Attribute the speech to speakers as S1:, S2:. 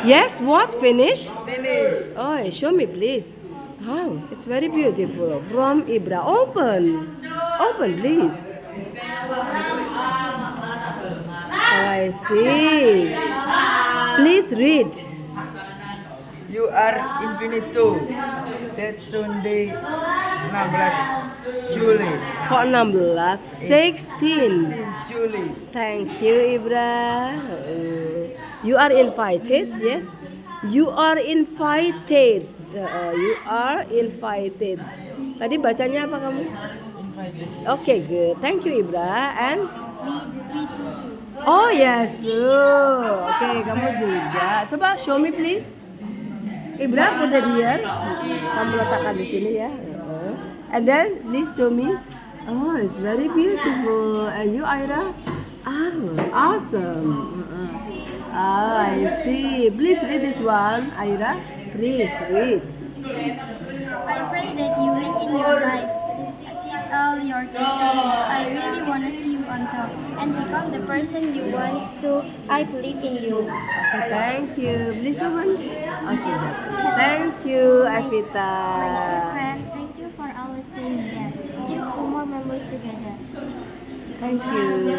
S1: Yes, what? Finish?
S2: Finish.
S1: Oh, show me please. Wow, it's very beautiful. From Ibra. Open. Open, please. Oh, I see. Please read.
S2: You are infinito. That Sunday 16 Juli.
S1: Kok 16? 16.
S2: 16 Juli.
S1: Thank you, Ibra. You are invited, yes? You are invited. You are invited. Tadi bacanya apa kamu?
S2: Invited.
S1: Okay, good. Thank you, Ibra. And
S3: We too.
S1: oh yes, okay, kamu juga. Coba show me please. Ibra, put it here. Kamu letakkan di sini ya. And then please show me. Oh, it's very beautiful. And you, Ira? Oh, awesome. Oh, I see. Please read this one, Ira. Please read.
S3: I pray that you win in your life. Achieve all your dreams. I really want to see you on top and become the person you want to. I believe in you.
S1: Okay, thank you. Please someone. Oh, sudah. Thank you, Evita.
S3: Friend, thank you for always being there. Just 2 more memories together.
S1: Thank you.